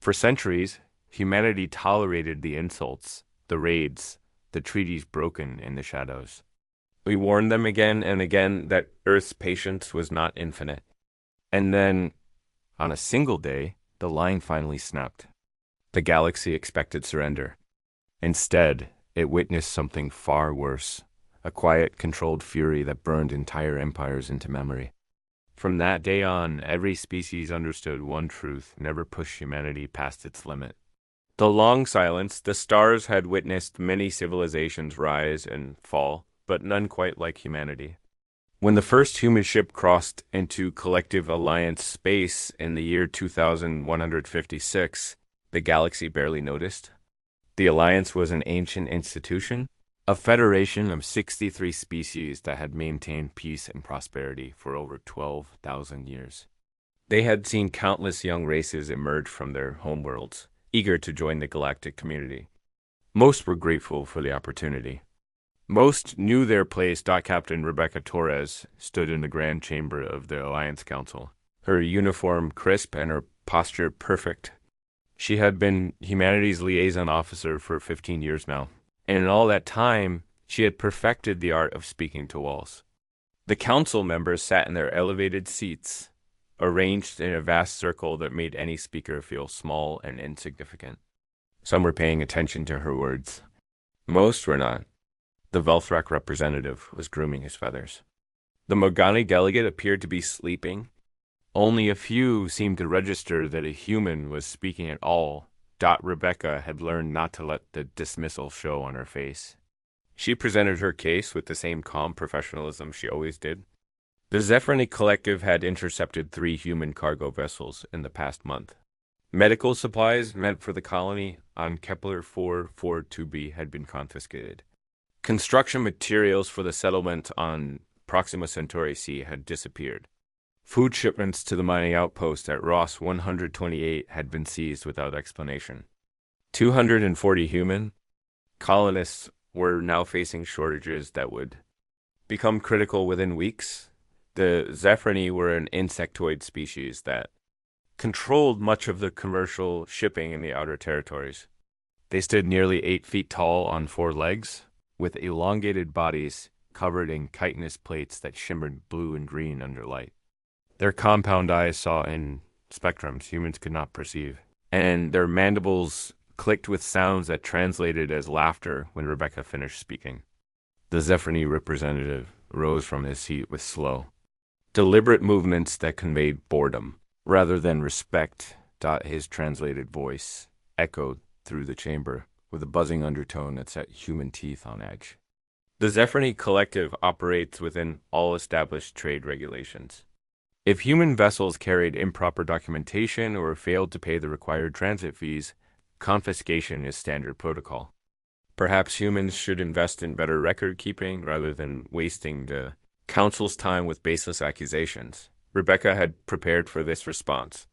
For centuries, humanity tolerated the insults, the raids, the treaties broken in the shadows. We warned them again and again that Earth's patience was not infinite. And then, on a single day, the line finally snapped. The galaxy expected surrender. Instead, it witnessed something far worse, a quiet, controlled fury that burned entire empires into memory. From that day on, every species understood one truth: never push humanity past its limit. The long silence, the stars had witnessed many civilizations rise and fall, but none quite like humanity. When the first human ship crossed into collective alliance space in the year 2156, the galaxy barely noticed. The alliance was an ancient institution, a federation of 63 species that had maintained peace and prosperity for over 12,000 years. They had seen countless young races emerge from their homeworlds, eager to join the galactic community. Most were grateful for the opportunity. Most knew their place. Captain Rebecca Torres stood in the grand chamber of the Alliance Council, her uniform crisp and her posture perfect. She had been humanity's liaison officer for 15 years now, and in all that time, she had perfected the art of speaking to walls. The council members sat in their elevated seats, arranged in a vast circle that made any speaker feel small and insignificant. Some were paying attention to her words. Most were not. The Velthrak representative was grooming his feathers. The Mogani delegate appeared to be sleeping. Only a few seemed to register that a human was speaking at all. Rebecca had learned not to let the dismissal show on her face. She presented her case with the same calm professionalism she always did. The Zephyrini Collective had intercepted 3 human cargo vessels in the past month. Medical supplies meant for the colony on Kepler 442b had been confiscated. Construction materials for the settlement on Proxima Centauri C had disappeared. Food shipments to the mining outpost at Ross 128 had been seized without explanation. 240 human colonists were now facing shortages that would become critical within weeks. The Zephyrini were an insectoid species that controlled much of the commercial shipping in the outer territories. They stood nearly 8 feet tall on 4 legs, with elongated bodies covered in chitinous plates that shimmered blue and green under light. Their compound eyes saw in spectrums humans could not perceive, and their mandibles clicked with sounds that translated as laughter when Rebecca finished speaking. The Zephyrini representative rose from his seat with slow, deliberate movements that conveyed boredom rather than respect. His translated voice echoed through the chamber with a buzzing undertone that set human teeth on edge. The Zephyrini Collective operates within all established trade regulations. If human vessels carried improper documentation or failed to pay the required transit fees, confiscation is standard protocol. Perhaps humans should invest in better record keeping rather than wasting the council's time with baseless accusations. Rebecca had prepared for this response.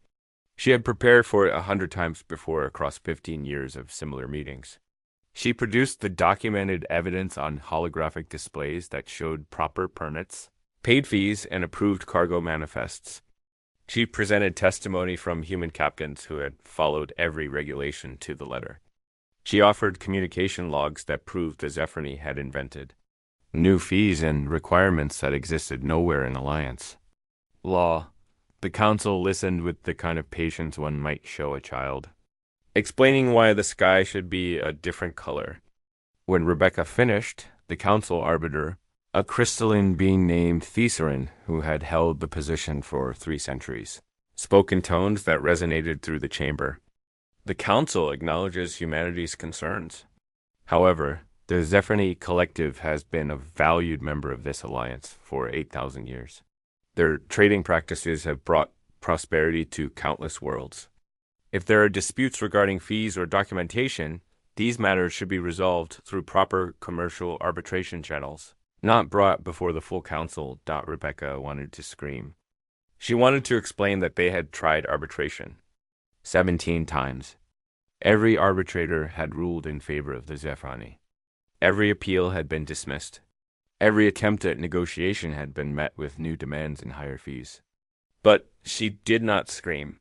She had prepared for it 100 times before across 15 years of similar meetings. She produced the documented evidence on holographic displays that showed proper permits, paid fees, and approved cargo manifests. She presented testimony from human captains who had followed every regulation to the letter. She offered communication logs that proved the Zephyrini had invented new fees and requirements that existed nowhere in Alliance. Law. The council listened with the kind of patience one might show a child, explaining why the sky should be a different color. When Rebecca finished, the council arbiter, a crystalline being named Thesarin, who had held the position for 3 centuries, spoke in tones that resonated through the chamber. The council acknowledges humanity's concerns. However, the Zephyrini Collective has been a valued member of this alliance for 8,000 years. Their trading practices have brought prosperity to countless worlds. If there are disputes regarding fees or documentation, these matters should be resolved through proper commercial arbitration channels, not brought before the full council. Rebecca wanted to scream. She wanted to explain that they had tried arbitration 17 times. Every arbitrator had ruled in favor of the Zephyrini. Every appeal had been dismissed. Every attempt at negotiation had been met with new demands and higher fees. But she did not scream.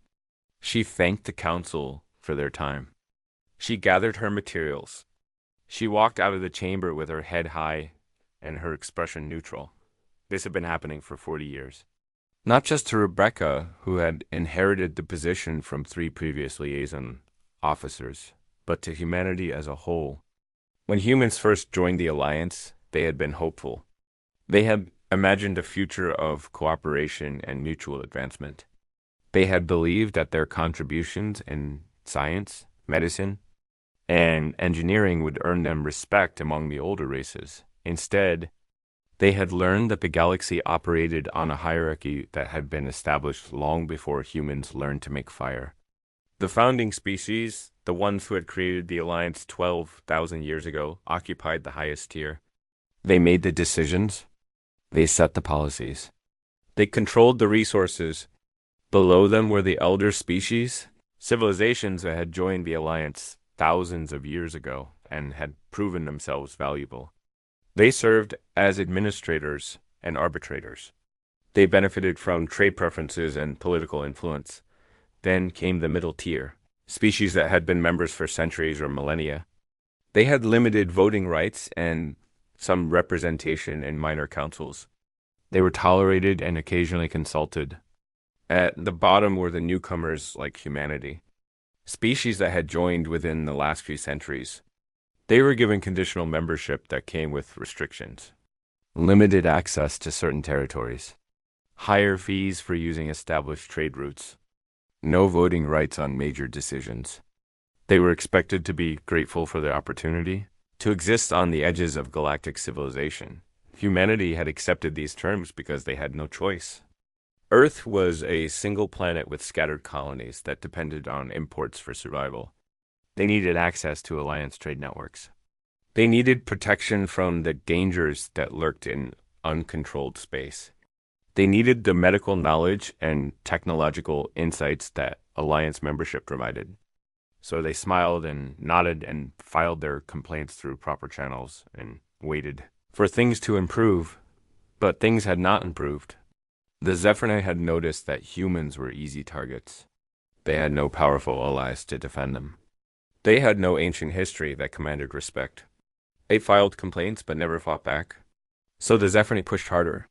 She thanked the council for their time. She gathered her materials. She walked out of the chamber with her head high and her expression neutral. This had been happening for 40 years. Not just to Rebecca, who had inherited the position from 3 previous liaison officers, but to humanity as a whole. When humans first joined the Alliance, they had been hopeful. They had imagined a future of cooperation and mutual advancement. They had believed that their contributions in science, medicine, and engineering would earn them respect among the older races. Instead, they had learned that the galaxy operated on a hierarchy that had been established long before humans learned to make fire. The founding species, the ones who had created the Alliance 12,000 years ago, occupied the highest tier. They made the decisions. They set the policies. They controlled the resources. Below them were the elder species, civilizations that had joined the Alliance thousands of years ago and had proven themselves valuable. They served as administrators and arbitrators. They benefited from trade preferences and political influence. Then came the middle tier, species that had been members for centuries or millennia. They had limited voting rights and some representation in minor councils. They were tolerated and occasionally consulted. At the bottom were the newcomers like humanity, species that had joined within the last few centuries. They were given conditional membership that came with restrictions, limited access to certain territories, higher fees for using established trade routes, no voting rights on major decisions. They were expected to be grateful for the opportunity to exist on the edges of galactic civilization. Humanity had accepted these terms because they had no choice. Earth was a single planet with scattered colonies that depended on imports for survival. They needed access to Alliance trade networks. They needed protection from the dangers that lurked in uncontrolled space. They needed the medical knowledge and technological insights that Alliance membership provided. So they smiled and nodded and filed their complaints through proper channels and waited for things to improve. But things had not improved. The Zephyrni had noticed that humans were easy targets. They had no powerful allies to defend them. They had no ancient history that commanded respect. They filed complaints but never fought back. So the Zephyrni pushed harder.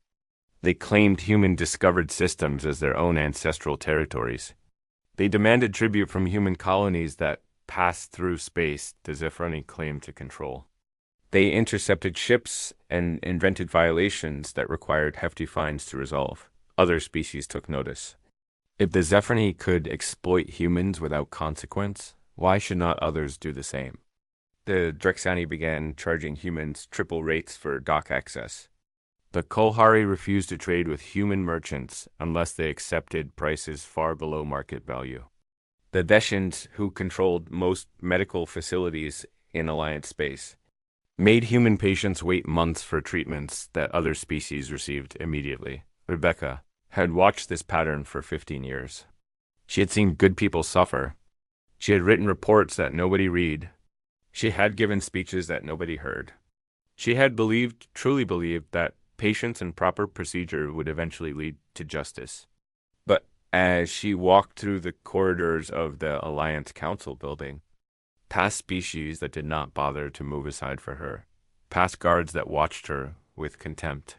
They claimed human-discovered systems as their own ancestral territories. They demanded tribute from human colonies that passed through space the Zephyrni claimed to control. They intercepted ships and invented violations that required hefty fines to resolve. Other species took notice. If the Zephyrni could exploit humans without consequence, why should not others do the same? The Drexani began charging humans triple rates for dock access. The Kolhari refused to trade with human merchants unless they accepted prices far below market value. The Deshans, who controlled most medical facilities in Alliance space, made human patients wait months for treatments that other species received immediately. Rebecca had watched this pattern for 15 years. She had seen good people suffer. She had written reports that nobody read. She had given speeches that nobody heard. She had truly believed that patience and proper procedure would eventually lead to justice. But as she walked through the corridors of the Alliance Council building, past species that did not bother to move aside for her, past guards that watched her with contempt,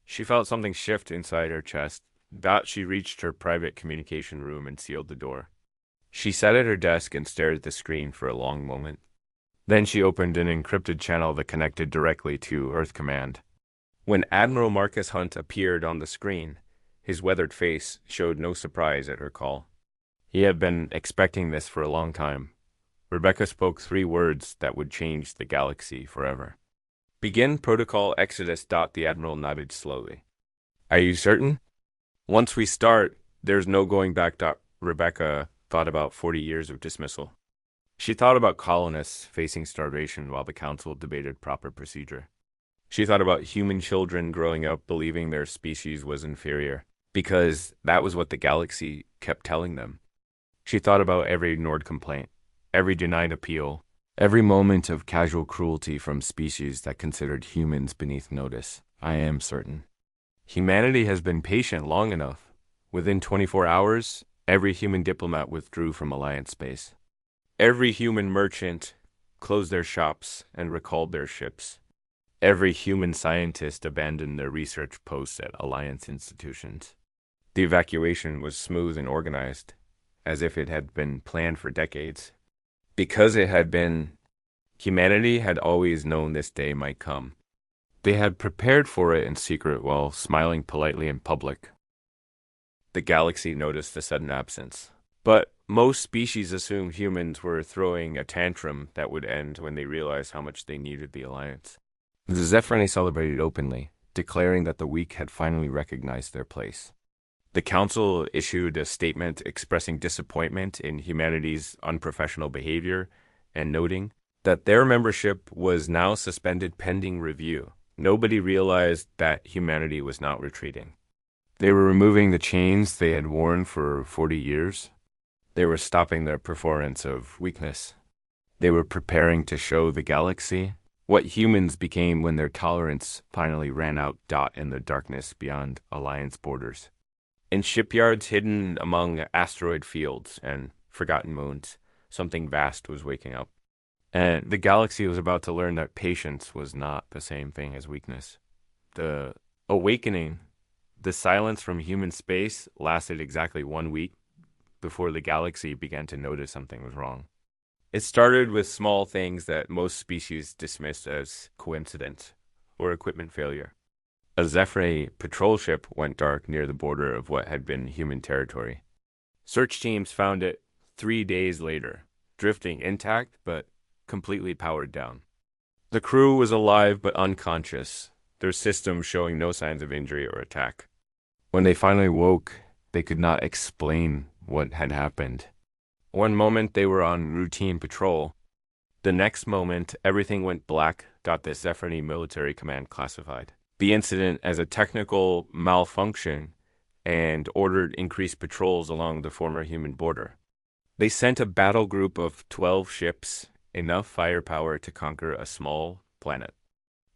she felt something shift inside her chest. That she reached her private communication room and sealed the door. She sat at her desk and stared at the screen for a long moment. Then she opened an encrypted channel that connected directly to Earth Command. When Admiral Marcus Hunt appeared on the screen, his weathered face showed no surprise at her call. He had been expecting this for a long time. Rebecca spoke 3 words that would change the galaxy forever. Begin protocol exodus. The Admiral nodded slowly. Are you certain? Once we start, there's no going back. Rebecca thought about 40 years of dismissal. She thought about colonists facing starvation while the council debated proper procedure. She thought about human children growing up believing their species was inferior, because that was what the galaxy kept telling them. She thought about every ignored complaint, every denied appeal, every moment of casual cruelty from species that considered humans beneath notice. I am certain. Humanity has been patient long enough. Within 24 hours, every human diplomat withdrew from Alliance space. Every human merchant closed their shops and recalled their ships. Every human scientist abandoned their research posts at Alliance institutions. The evacuation was smooth and organized, as if it had been planned for decades. Because it had been, humanity had always known this day might come. They had prepared for it in secret while smiling politely in public. The galaxy noticed the sudden absence. But most species assumed humans were throwing a tantrum that would end when they realized how much they needed the Alliance. The Zephyrini celebrated openly, declaring that the weak had finally recognized their place. The Council issued a statement expressing disappointment in humanity's unprofessional behavior and noting that their membership was now suspended pending review. Nobody realized that humanity was not retreating. They were removing the chains they had worn for 40 years. They were stopping their performance of weakness. They were preparing to show the galaxy what humans became when their tolerance finally ran out in the darkness beyond Alliance borders. In shipyards hidden among asteroid fields and forgotten moons, something vast was waking up. And the galaxy was about to learn that patience was not the same thing as weakness. The awakening, the silence from human space, lasted exactly 1 week before the galaxy began to notice something was wrong. It started with small things that most species dismissed as coincidence or equipment failure. A Zephyr patrol ship went dark near the border of what had been human territory. Search teams found it 3 days later, drifting intact but completely powered down. The crew was alive but unconscious, their systems showing no signs of injury or attack. When they finally woke, they could not explain what had happened. One moment they were on routine patrol. The next moment, everything went black. The Zephyrini military command classified the incident as a technical malfunction and ordered increased patrols along the former human border. They sent a battle group of 12 ships, enough firepower to conquer a small planet.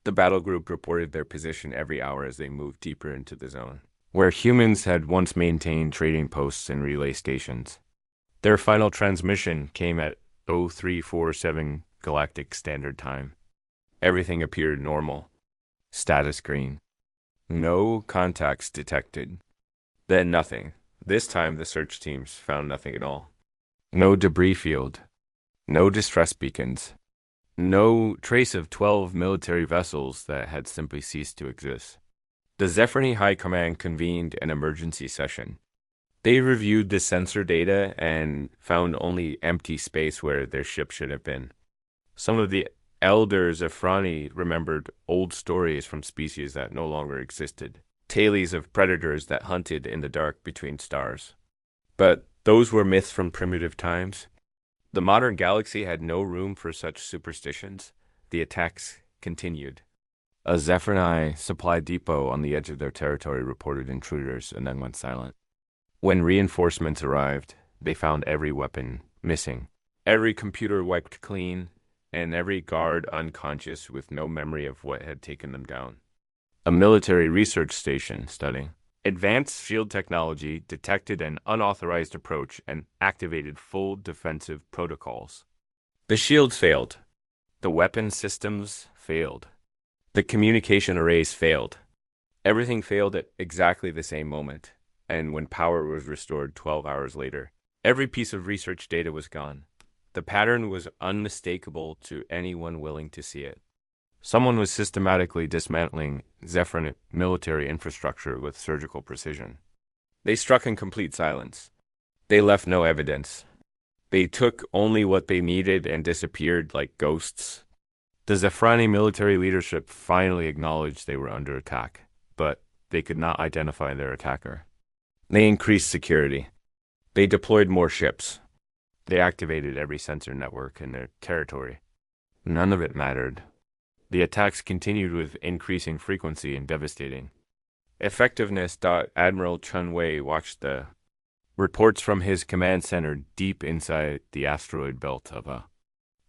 The battle group reported their position every hour as they moved deeper into the zone, where humans had once maintained trading posts and relay stations. Their final transmission came at 0347 Galactic Standard Time. Everything appeared normal. Status green. No contacts detected. Then nothing. This time the search teams found nothing at all. No debris field. No distress beacons. No trace of 12 military vessels that had simply ceased to exist. The Zephyrini High Command convened an emergency session. They reviewed the sensor data and found only empty space where their ship should have been. Some of the elders of Frani remembered old stories from species that no longer existed, tales of predators that hunted in the dark between stars. But those were myths from primitive times. The modern galaxy had no room for such superstitions. The attacks continued. A Zephyrini supply depot on the edge of their territory reported intruders and then went silent. When reinforcements arrived, they found every weapon missing, every computer wiped clean, and every guard unconscious with no memory of what had taken them down. A military research station studying advanced field technology detected an unauthorized approach and activated full defensive protocols. The shields failed. The weapon systems failed. The communication arrays failed. Everything failed at exactly the same moment, and when power was restored 12 hours later, every piece of research data was gone. The pattern was unmistakable to anyone willing to see it. Someone was systematically dismantling Zephyrin military infrastructure with surgical precision. They struck in complete silence. They left no evidence. They took only what they needed and disappeared like ghosts. The Zephyrini military leadership finally acknowledged they were under attack, but they could not identify their attacker. They increased security. They deployed more ships. They activated every sensor network in their territory. None of it mattered. The attacks continued with increasing frequency and devastating effectiveness. Admiral Chun Wei watched the reports from his command center deep inside the asteroid belt of a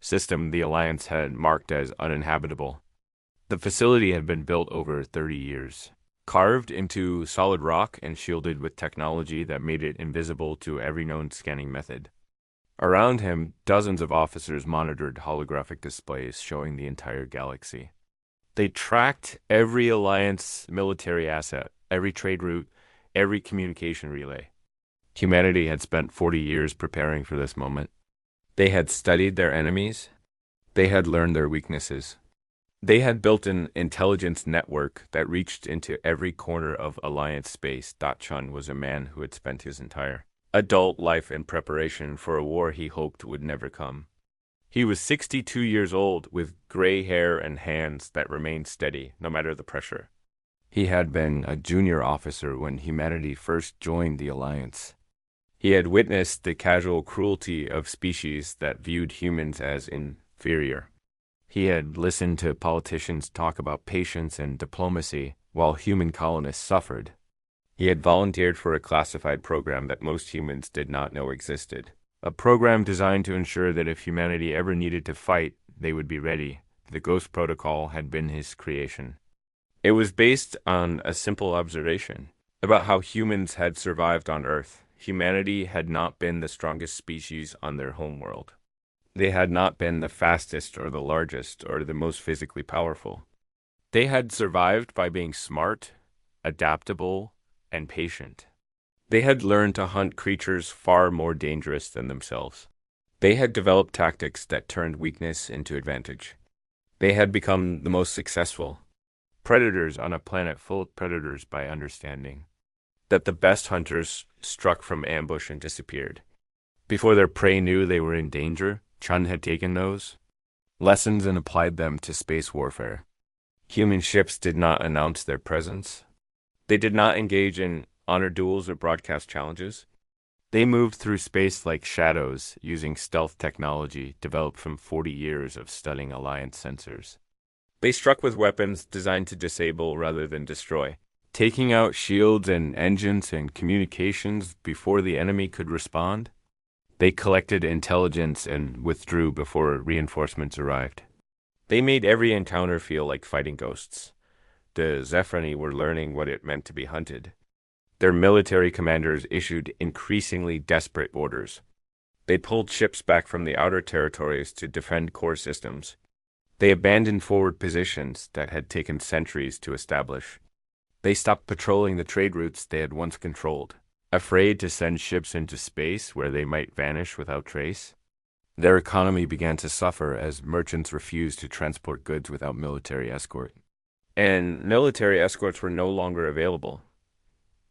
system the Alliance had marked as uninhabitable. The facility had been built over 30 years, carved into solid rock and shielded with technology that made it invisible to every known scanning method. Around him, dozens of officers monitored holographic displays showing the entire galaxy. They tracked every Alliance military asset, every trade route, every communication relay. Humanity had spent 40 years preparing for this moment. They had studied their enemies. They had learned their weaknesses. They had built an intelligence network that reached into every corner of Alliance space. Chun was a man who had spent his entire adult life in preparation for a war he hoped would never come. He was 62 years old, with gray hair and hands that remained steady, no matter the pressure. He had been a junior officer when humanity first joined the Alliance. He had witnessed the casual cruelty of species that viewed humans as inferior. He had listened to politicians talk about patience and diplomacy while human colonists suffered. He had volunteered for a classified program that most humans did not know existed. A program designed to ensure that if humanity ever needed to fight, they would be ready. The Ghost Protocol had been his creation. It was based on a simple observation about how humans had survived on Earth. Humanity had not been the strongest species on their homeworld. They had not been the fastest or the largest or the most physically powerful. They had survived by being smart, adaptable, and patient. They had learned to hunt creatures far more dangerous than themselves. They had developed tactics that turned weakness into advantage. They had become the most successful predators on a planet full of predators by understanding that the best hunters struck from ambush and disappeared. Before their prey knew they were in danger, Chun had taken those lessons and applied them to space warfare. Human ships did not announce their presence. They did not engage in honor duels or broadcast challenges. They moved through space like shadows, using stealth technology developed from 40 years of studying Alliance sensors. They struck with weapons designed to disable rather than destroy, taking out shields and engines and communications before the enemy could respond. They collected intelligence and withdrew before reinforcements arrived. They made every encounter feel like fighting ghosts. The Zephrani were learning what it meant to be hunted. Their military commanders issued increasingly desperate orders. They pulled ships back from the outer territories to defend core systems. They abandoned forward positions that had taken centuries to establish. They stopped patrolling the trade routes they had once controlled, afraid to send ships into space where they might vanish without trace. Their economy began to suffer as merchants refused to transport goods without military escort. And military escorts were no longer available.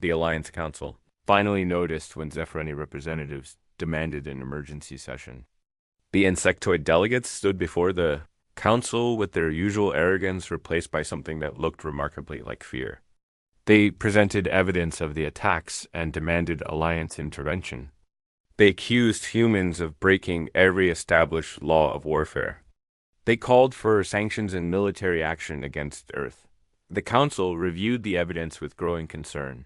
The Alliance Council finally noticed when Zephrani representatives demanded an emergency session. The insectoid delegates stood before the council with their usual arrogance replaced by something that looked remarkably like fear. They presented evidence of the attacks and demanded Alliance intervention. They accused humans of breaking every established law of warfare. They called for sanctions and military action against Earth. The council reviewed the evidence with growing concern.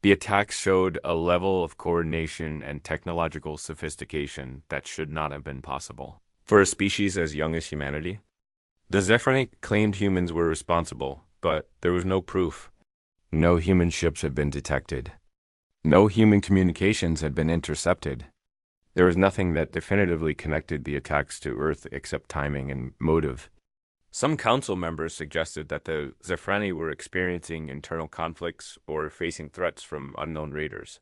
The attacks showed a level of coordination and technological sophistication that should not have been possible for a species as young as humanity. The Zephrani claimed humans were responsible, but there was no proof. No human ships had been detected. No human communications had been intercepted. There was nothing that definitively connected the attacks to Earth except timing and motive. Some council members suggested that the Zephrani were experiencing internal conflicts or facing threats from unknown raiders.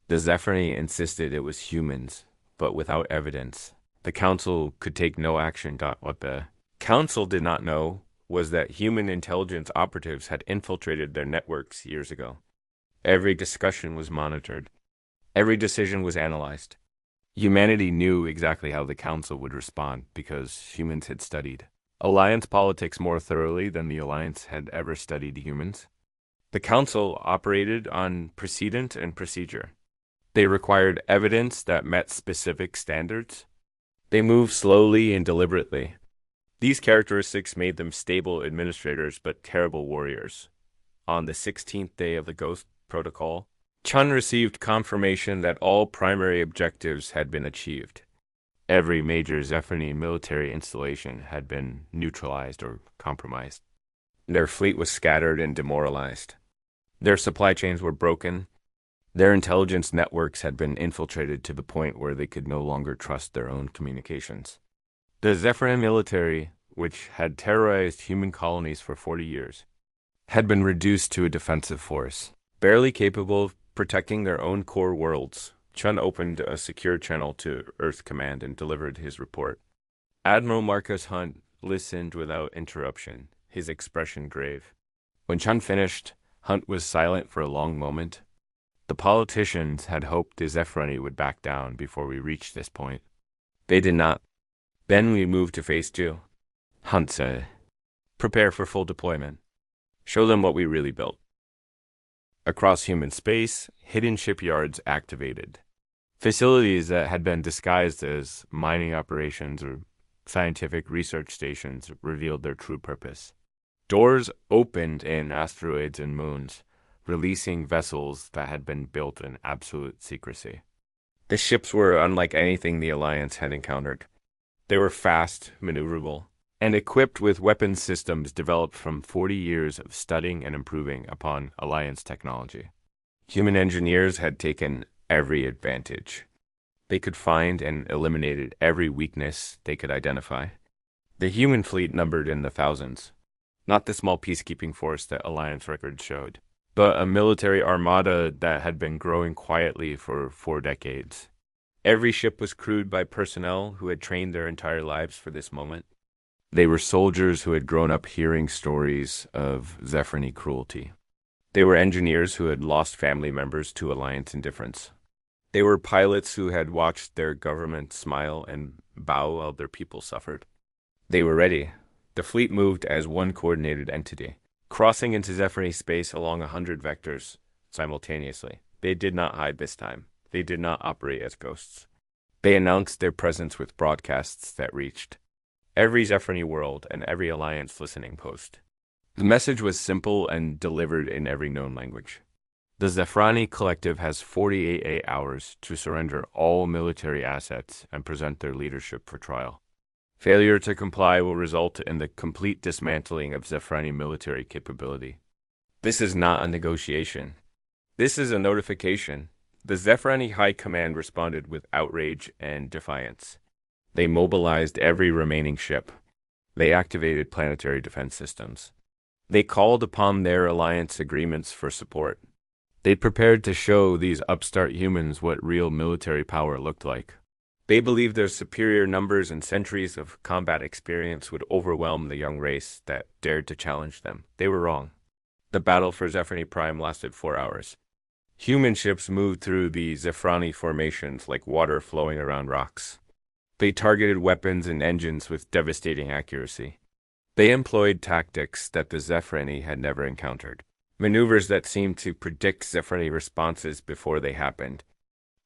The Zephrani insisted it was humans, but without evidence. The council could take no action. What the council did not know was that human intelligence operatives had infiltrated their networks years ago. Every discussion was monitored. Every decision was analyzed. Humanity knew exactly how the council would respond because humans had studied Alliance politics more thoroughly than the Alliance had ever studied humans. The council operated on precedent and procedure. They required evidence that met specific standards. They moved slowly and deliberately. These characteristics made them stable administrators but terrible warriors. On the 16th day of the Ghost Protocol, Chun received confirmation that all primary objectives had been achieved. Every major Zephrani military installation had been neutralized or compromised. Their fleet was scattered and demoralized. Their supply chains were broken. Their intelligence networks had been infiltrated to the point where they could no longer trust their own communications. The Zephyrin military, which had terrorized human colonies for 40 years, had been reduced to a defensive force. Barely capable of protecting their own core worlds, Chun opened a secure channel to Earth Command and delivered his report. Admiral Marcus Hunt listened without interruption, his expression grave. When Chun finished, Hunt was silent for a long moment. The politicians had hoped the Zephyrini would back down before we reached this point. They did not. Then we moved to phase 2. Hunt said, "Prepare for full deployment. Show them what we really built." Across human space, hidden shipyards activated. Facilities that had been disguised as mining operations or scientific research stations revealed their true purpose. Doors opened in asteroids and moons, releasing vessels that had been built in absolute secrecy. The ships were unlike anything the Alliance had encountered. They were fast, maneuverable, and equipped with weapons systems developed from 40 years of studying and improving upon Alliance technology. Human engineers had taken every advantage. They could find and eliminated every weakness they could identify. The human fleet numbered in the thousands, not the small peacekeeping force that Alliance records showed, but a military armada that had been growing quietly for 4 decades. Every ship was crewed by personnel who had trained their entire lives for this moment. They were soldiers who had grown up hearing stories of Zephyrini cruelty. They were engineers who had lost family members to Alliance indifference. They were pilots who had watched their government smile and bow while their people suffered. They were ready. The fleet moved as one coordinated entity, crossing into Zephyrini space along 100 vectors simultaneously. They did not hide this time. They did not operate as ghosts. They announced their presence with broadcasts that reached every Zephyrini world and every Alliance listening post. The message was simple and delivered in every known language. The Zephyrini Collective has 48 hours to surrender all military assets and present their leadership for trial. Failure to comply will result in the complete dismantling of Zephyrini military capability. This is not a negotiation. This is a notification. The Zephyrini High Command responded with outrage and defiance. They mobilized every remaining ship. They activated planetary defense systems. They called upon their Alliance agreements for support. They prepared to show these upstart humans what real military power looked like. They believed their superior numbers and centuries of combat experience would overwhelm the young race that dared to challenge them. They were wrong. The battle for Zephyrini Prime lasted 4 hours. Human ships moved through the Zephyrini formations like water flowing around rocks. They targeted weapons and engines with devastating accuracy. They employed tactics that the Zephyrini had never encountered, maneuvers that seemed to predict Zephyrini responses before they happened.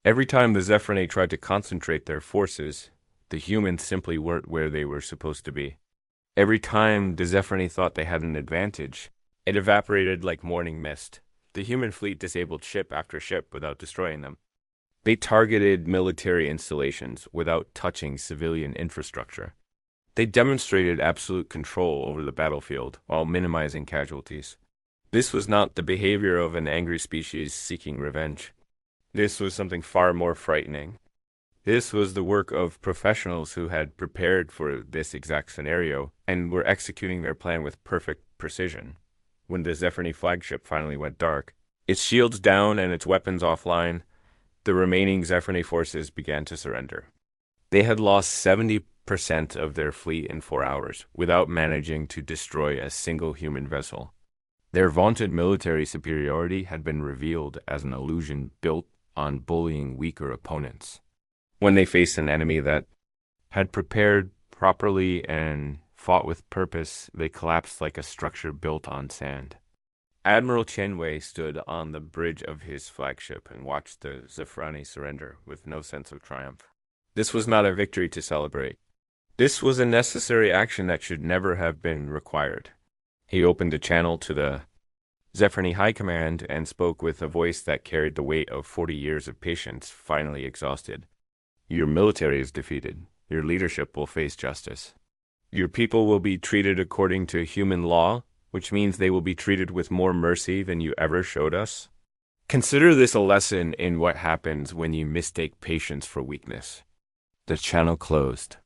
Every time the Zephyrini tried to concentrate their forces, the humans simply weren't where they were supposed to be. Every time the Zephyrini thought they had an advantage, it evaporated like morning mist. The human fleet disabled ship after ship without destroying them. They targeted military installations without touching civilian infrastructure. They demonstrated absolute control over the battlefield while minimizing casualties. This was not the behavior of an angry species seeking revenge. This was something far more frightening. This was the work of professionals who had prepared for this exact scenario and were executing their plan with perfect precision. When the Zephyrini flagship finally went dark, its shields down and its weapons offline, the remaining Zephyrini forces began to surrender. They had lost 70% of their fleet in 4 hours without managing to destroy a single human vessel. Their vaunted military superiority had been revealed as an illusion built on bullying weaker opponents. When they faced an enemy that had prepared properly and fought with purpose, they collapsed like a structure built on sand. Admiral Chenwei stood on the bridge of his flagship and watched the Zephyrini surrender with no sense of triumph. This was not a victory to celebrate. This was a necessary action that should never have been required. He opened a channel to the Zephyrini High Command and spoke with a voice that carried the weight of 40 years of patience finally exhausted. Your military is defeated. Your leadership will face justice. Your people will be treated according to human law, which means they will be treated with more mercy than you ever showed us. Consider this a lesson in what happens when you mistake patience for weakness. The channel closed.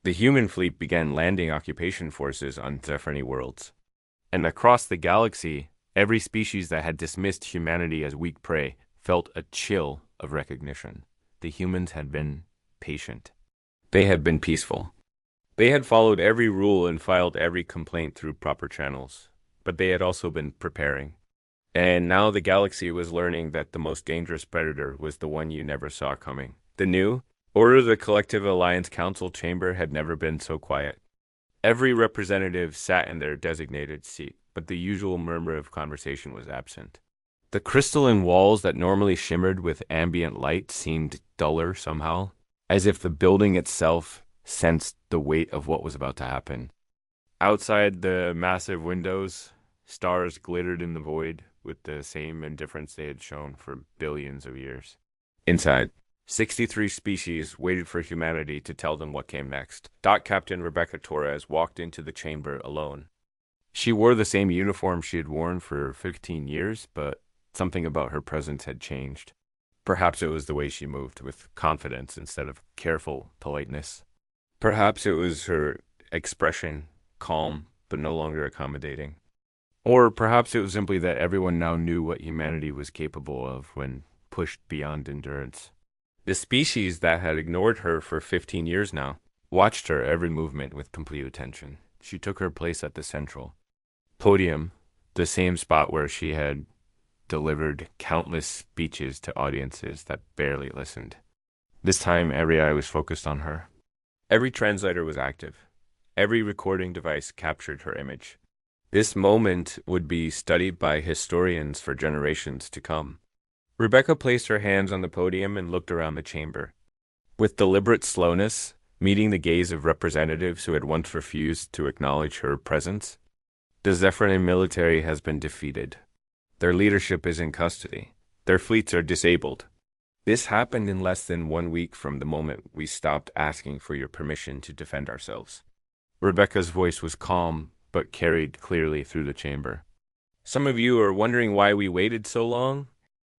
The human fleet began landing occupation forces on Zephyr worlds. And across the galaxy, every species that had dismissed humanity as weak prey felt a chill of recognition. The humans had been patient. They had been peaceful. They had followed every rule and filed every complaint through proper channels. But they had also been preparing. And now the galaxy was learning that the most dangerous predator was the one you never saw coming. The new Order of the Collective Alliance Council chamber had never been so quiet. Every representative sat in their designated seat, but the usual murmur of conversation was absent. The crystalline walls that normally shimmered with ambient light seemed duller somehow, as if the building itself sensed the weight of what was about to happen. Outside the massive windows, stars glittered in the void with the same indifference they had shown for billions of years. Inside, 63 species waited for humanity to tell them what came next. Dock Captain Rebecca Torres walked into the chamber alone. She wore the same uniform she had worn for 15 years, but something about her presence had changed. Perhaps it was the way she moved, with confidence instead of careful politeness. Perhaps it was her expression, calm but no longer accommodating. Or perhaps it was simply that everyone now knew what humanity was capable of when pushed beyond endurance. The species that had ignored her for 15 years now watched her every movement with complete attention. She took her place at the central podium, the same spot where she had delivered countless speeches to audiences that barely listened. This time, every eye was focused on her. Every translator was active. Every recording device captured her image. This moment would be studied by historians for generations to come. Rebecca placed her hands on the podium and looked around the chamber. With deliberate slowness, meeting the gaze of representatives who had once refused to acknowledge her presence, the Zephyrin military has been defeated. Their leadership is in custody. Their fleets are disabled. This happened in less than 1 week from the moment we stopped asking for your permission to defend ourselves. Rebecca's voice was calm, but carried clearly through the chamber. Some of you are wondering why we waited so long.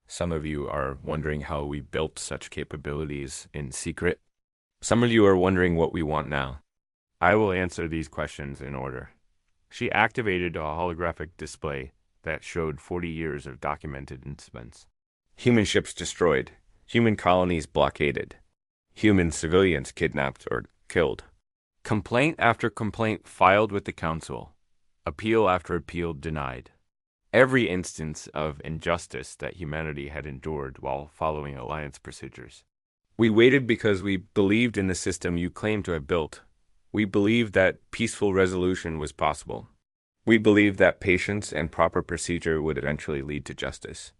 Some of you are wondering how we built such capabilities in secret. Some of you are wondering what we want now. I will answer these questions in order. She activated a holographic display that showed 40 years of documented incidents. Human ships destroyed. Human colonies blockaded. Human civilians kidnapped or killed. Complaint after complaint filed with the council. Appeal after appeal denied. Every instance of injustice that humanity had endured while following alliance procedures. We waited because we believed in the system you claimed to have built. We believed that peaceful resolution was possible. We believed that patience and proper procedure would eventually lead to justice.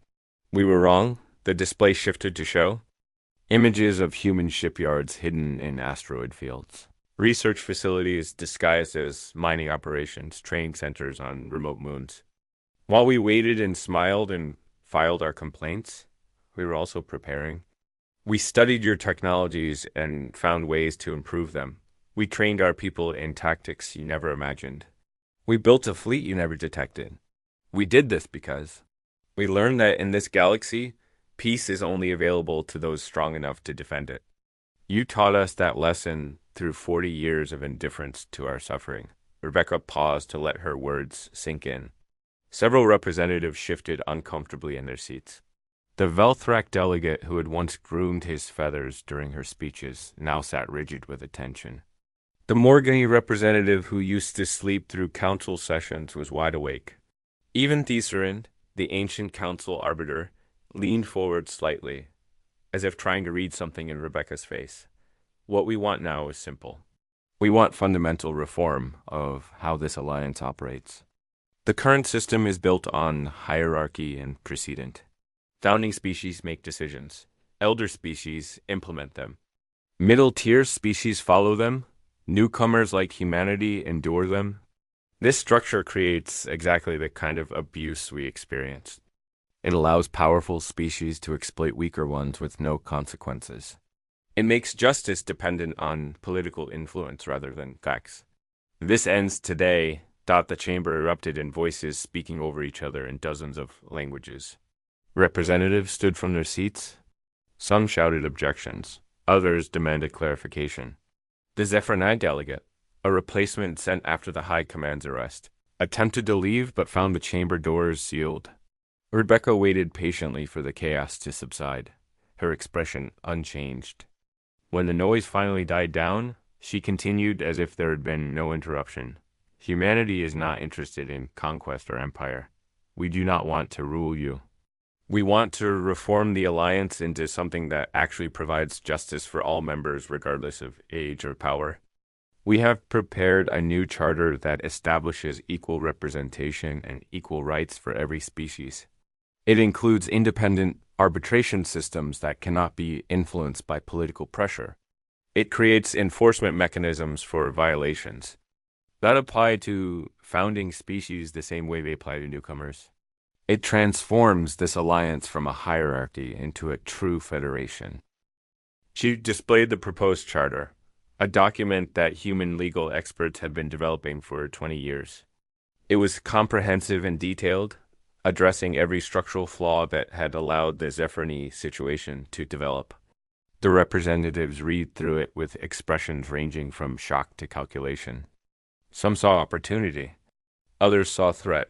We were wrong. The display shifted to show images of human shipyards hidden in asteroid fields, research facilities disguised as mining operations, training centers on remote moons. While we waited and smiled and filed our complaints, we were also preparing. We studied your technologies and found ways to improve them. We trained our people in tactics you never imagined. We built a fleet you never detected. We did this because we learned that in this galaxy, peace is only available to those strong enough to defend it. You taught us that lesson through 40 years of indifference to our suffering. Rebecca paused to let her words sink in. Several representatives shifted uncomfortably in their seats. The Velthrak delegate who had once groomed his feathers during her speeches now sat rigid with attention. The Morgany representative who used to sleep through council sessions was wide awake. Even Thesarin, the ancient council arbiter, leaned forward slightly, as if trying to read something in Rebecca's face. What we want now is simple. We want fundamental reform of how this alliance operates. The current system is built on hierarchy and precedent. Founding species make decisions. Elder species implement them. Middle-tier species follow them. Newcomers like humanity endure them. This structure creates exactly the kind of abuse we experience. It allows powerful species to exploit weaker ones with no consequences. It makes justice dependent on political influence rather than facts. This ends today. The chamber erupted in voices speaking over each other in dozens of languages. Representatives stood from their seats. Some shouted objections. Others demanded clarification. The Zephyrni delegate, a replacement sent after the High Command's arrest, attempted to leave but found the chamber doors sealed. Rebecca waited patiently for the chaos to subside, her expression unchanged. When the noise finally died down, she continued as if there had been no interruption. Humanity is not interested in conquest or empire. We do not want to rule you. We want to reform the Alliance into something that actually provides justice for all members regardless of age or power. We have prepared a new charter that establishes equal representation and equal rights for every species. It includes independent arbitration systems that cannot be influenced by political pressure. It creates enforcement mechanisms for violations that apply to founding species the same way they apply to newcomers. It transforms this alliance from a hierarchy into a true federation. She displayed the proposed charter, a document that human legal experts had been developing for 20 years. It was comprehensive and detailed, addressing every structural flaw that had allowed the Zephyrni situation to develop. The representatives read through it with expressions ranging from shock to calculation. Some saw opportunity. Others saw threat.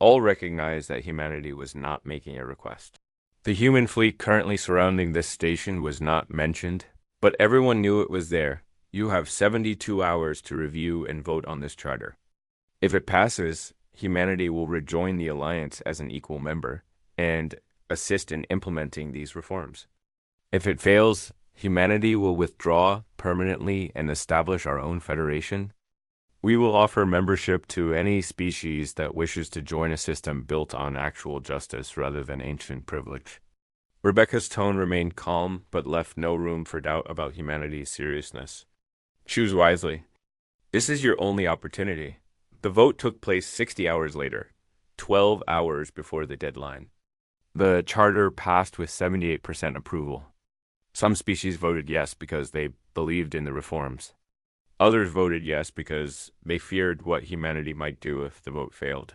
All recognized that humanity was not making a request. The human fleet currently surrounding this station was not mentioned, but everyone knew it was there. You have 72 hours to review and vote on this charter. If it passes, humanity will rejoin the Alliance as an equal member and assist in implementing these reforms. If it fails, humanity will withdraw permanently and establish our own federation. We will offer membership to any species that wishes to join a system built on actual justice rather than ancient privilege. Rebecca's tone remained calm, but left no room for doubt about humanity's seriousness. Choose wisely. This is your only opportunity. The vote took place 60 hours later, 12 hours before the deadline. The charter passed with 78% approval. Some species voted yes because they believed in the reforms. Others voted yes because they feared what humanity might do if the vote failed.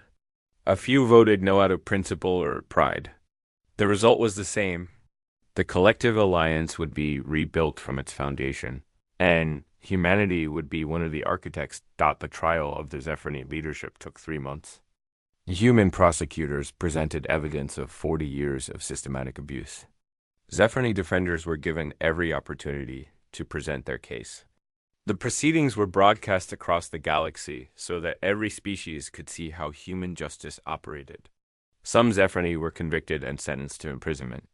A few voted no out of principle or pride. The result was the same. The collective alliance would be rebuilt from its foundation, and humanity would be one of the architects. The trial of the Zephyrni leadership took 3 months. Human prosecutors presented evidence of 40 years of systematic abuse. Zephyrni defenders were given every opportunity to present their case. The proceedings were broadcast across the galaxy so that every species could see how human justice operated. Some Zephyrni were convicted and sentenced to imprisonment.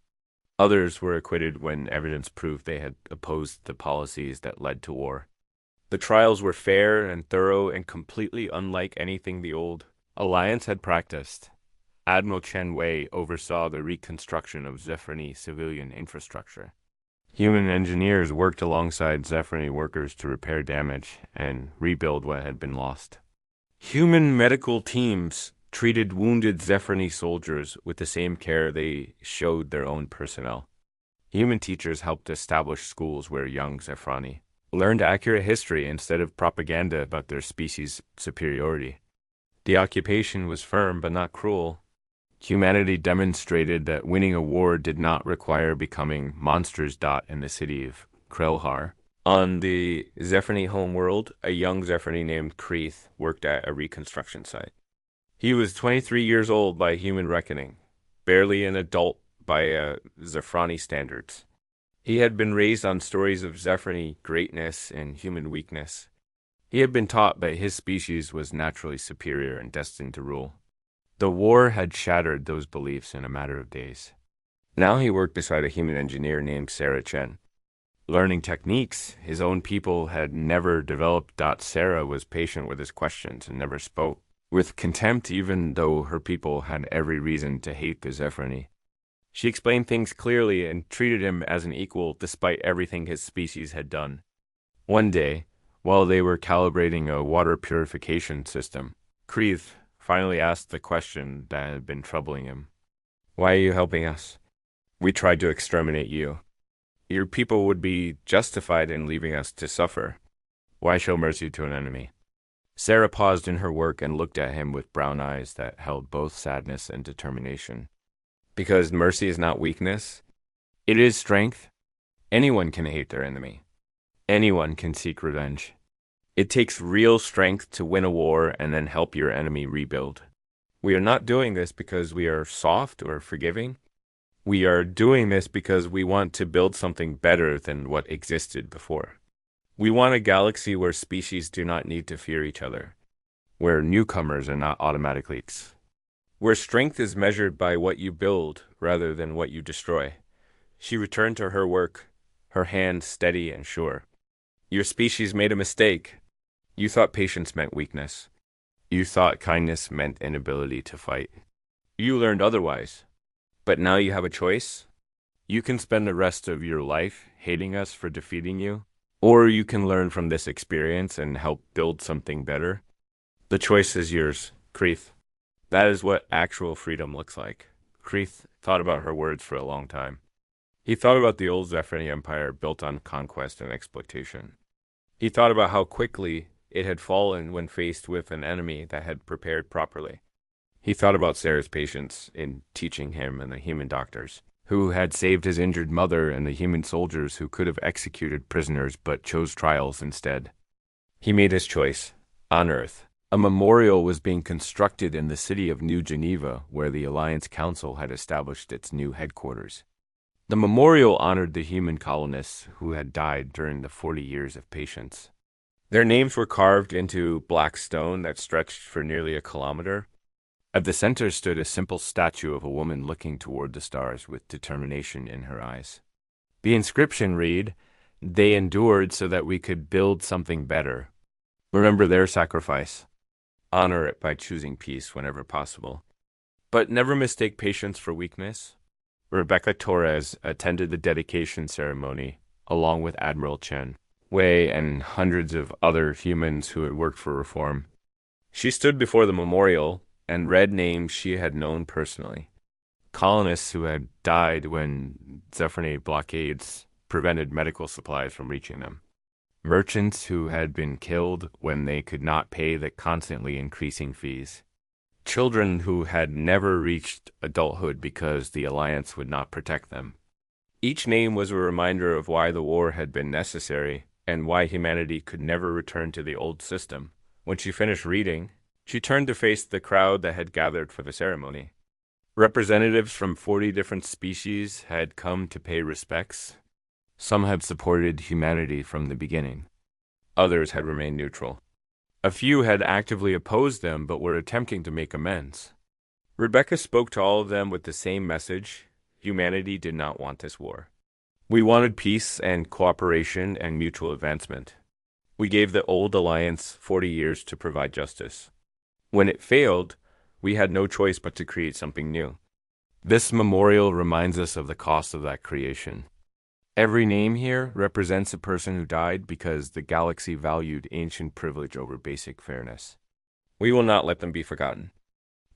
Others were acquitted when evidence proved they had opposed the policies that led to war. The trials were fair and thorough and completely unlike anything the old Alliance had practiced. Admiral Chen Wei oversaw the reconstruction of Zephyrni civilian infrastructure. Human engineers worked alongside Zephyrni workers to repair damage and rebuild what had been lost. Human medical teams treated wounded Zephyrni soldiers with the same care they showed their own personnel. Human teachers helped establish schools where young Zephyrni learned accurate history instead of propaganda about their species' superiority. The occupation was firm but not cruel. Humanity demonstrated that winning a war did not require becoming monsters. In the city of Krelhar. On the Zephyrni homeworld, a young Zephyrni named Kreeth worked at a reconstruction site. He was 23 years old by human reckoning, barely an adult by Zephyrni standards. He had been raised on stories of Zephyrni greatness and human weakness. He had been taught that his species was naturally superior and destined to rule. The war had shattered those beliefs in a matter of days. Now he worked beside a human engineer named Sarah Chen. Learning techniques his own people had never developed. Sarah was patient with his questions and never spoke with contempt, even though her people had every reason to hate the Zephyrni. She explained things clearly and treated him as an equal despite everything his species had done. One day, while they were calibrating a water purification system, Kreeth finally asked the question that had been troubling him. "Why are you helping us? We tried to exterminate you. Your people would be justified in leaving us to suffer. Why show mercy to an enemy?" Sarah paused in her work and looked at him with brown eyes that held both sadness and determination. Because mercy is not weakness, it is strength. Anyone can hate their enemy. Anyone can seek revenge. It takes real strength to win a war and then help your enemy rebuild. We are not doing this because we are soft or forgiving. We are doing this because we want to build something better than what existed before. We want a galaxy where species do not need to fear each other, where newcomers are not automatically where strength is measured by what you build rather than what you destroy. She returned to her work, her hand steady and sure. Your species made a mistake. You thought patience meant weakness. You thought kindness meant inability to fight. You learned otherwise. But now you have a choice. You can spend the rest of your life hating us for defeating you, or you can learn from this experience and help build something better. The choice is yours, Kreeth. That is what actual freedom looks like. Kreeth thought about her words for a long time. He thought about the old Zephyr Empire built on conquest and exploitation. He thought about how quickly it had fallen when faced with an enemy that had prepared properly. He thought about Sarah's patience in teaching him and the human doctors, who had saved his injured mother, and the human soldiers who could have executed prisoners but chose trials instead. He made his choice. On Earth, a memorial was being constructed in the city of New Geneva, where the Alliance Council had established its new headquarters. The memorial honored the human colonists who had died during the 40 years of patience. Their names were carved into black stone that stretched for nearly a kilometer. At the center stood a simple statue of a woman looking toward the stars with determination in her eyes. The inscription read, "They endured so that we could build something better. Remember their sacrifice. Honor it by choosing peace whenever possible. But never mistake patience for weakness." Rebecca Torres attended the dedication ceremony along with Admiral Chen, Wei, and hundreds of other humans who had worked for reform. She stood before the memorial and read names she had known personally. Colonists who had died when Zephyrine blockades prevented medical supplies from reaching them. Merchants who had been killed when they could not pay the constantly increasing fees. Children who had never reached adulthood because the Alliance would not protect them. Each name was a reminder of why the war had been necessary and why humanity could never return to the old system. When she finished reading, she turned to face the crowd that had gathered for the ceremony. Representatives from 40 different species had come to pay respects. Some had supported humanity from the beginning. Others had remained neutral. A few had actively opposed them but were attempting to make amends. Rebecca spoke to all of them with the same message: humanity did not want this war. We wanted peace and cooperation and mutual advancement. We gave the old alliance 40 years to provide justice. When it failed, we had no choice but to create something new. This memorial reminds us of the cost of that creation. Every name here represents a person who died because the galaxy valued ancient privilege over basic fairness. We will not let them be forgotten.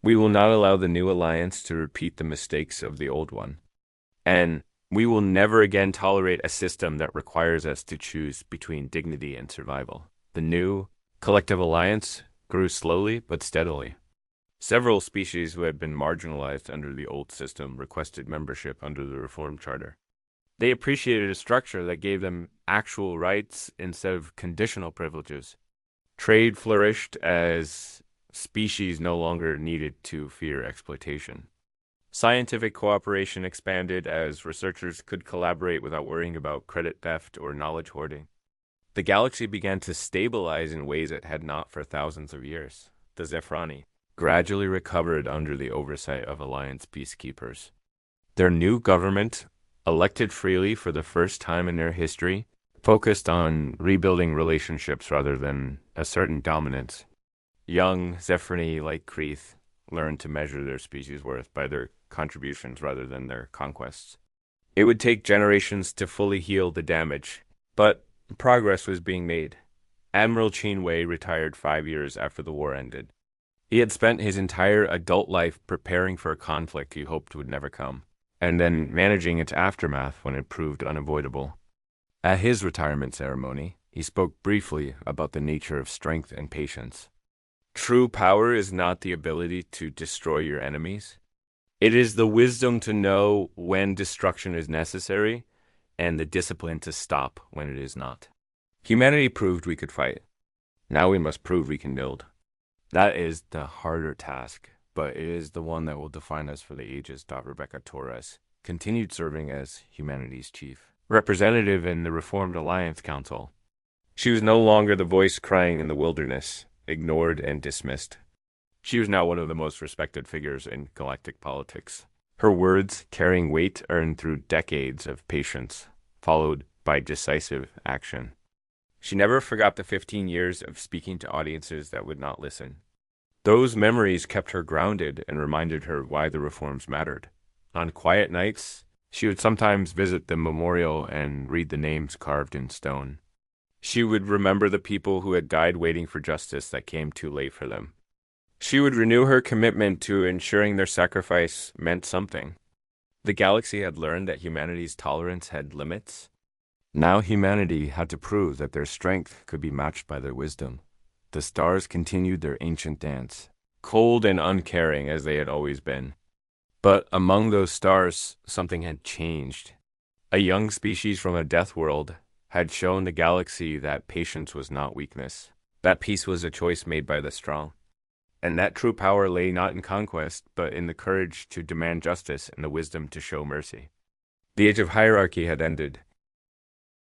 We will not allow the new alliance to repeat the mistakes of the old one. And we will never again tolerate a system that requires us to choose between dignity and survival. The new collective alliance grew slowly but steadily. Several species who had been marginalized under the old system requested membership under the Reform Charter. They appreciated a structure that gave them actual rights instead of conditional privileges. Trade flourished as species no longer needed to fear exploitation. Scientific cooperation expanded as researchers could collaborate without worrying about credit theft or knowledge hoarding. The galaxy began to stabilize in ways it had not for thousands of years. The Zephrani gradually recovered under the oversight of Alliance peacekeepers. Their new government, elected freely for the first time in their history, focused on rebuilding relationships rather than asserting dominance. Young Zephyrini, like Kreeth, learned to measure their species' worth by their contributions rather than their conquests. It would take generations to fully heal the damage, but progress was being made. Admiral Chen Wei retired 5 years after the war ended. He had spent his entire adult life preparing for a conflict he hoped would never come, and then managing its aftermath when it proved unavoidable. At his retirement ceremony, he spoke briefly about the nature of strength and patience. True power is not the ability to destroy your enemies. It is the wisdom to know when destruction is necessary and the discipline to stop when it is not. Humanity proved we could fight. Now we must prove we can build. That is the harder task, but it is the one that will define us for the ages, thought Rebecca Torres, continued serving as humanity's chief representative in the Reformed Alliance Council. She was no longer the voice crying in the wilderness, ignored and dismissed. She was now one of the most respected figures in galactic politics. Her words, carrying weight earned through decades of patience, followed by decisive action. She never forgot the 15 years of speaking to audiences that would not listen. Those memories kept her grounded and reminded her why the reforms mattered. On quiet nights, she would sometimes visit the memorial and read the names carved in stone. She would remember the people who had died waiting for justice that came too late for them. She would renew her commitment to ensuring their sacrifice meant something. The galaxy had learned that humanity's tolerance had limits. Now humanity had to prove that their strength could be matched by their wisdom. The stars continued their ancient dance, cold and uncaring as they had always been. But among those stars, something had changed. A young species from a death world had shown the galaxy that patience was not weakness, that peace was a choice made by the strong, and that true power lay not in conquest, but in the courage to demand justice and the wisdom to show mercy. The age of hierarchy had ended.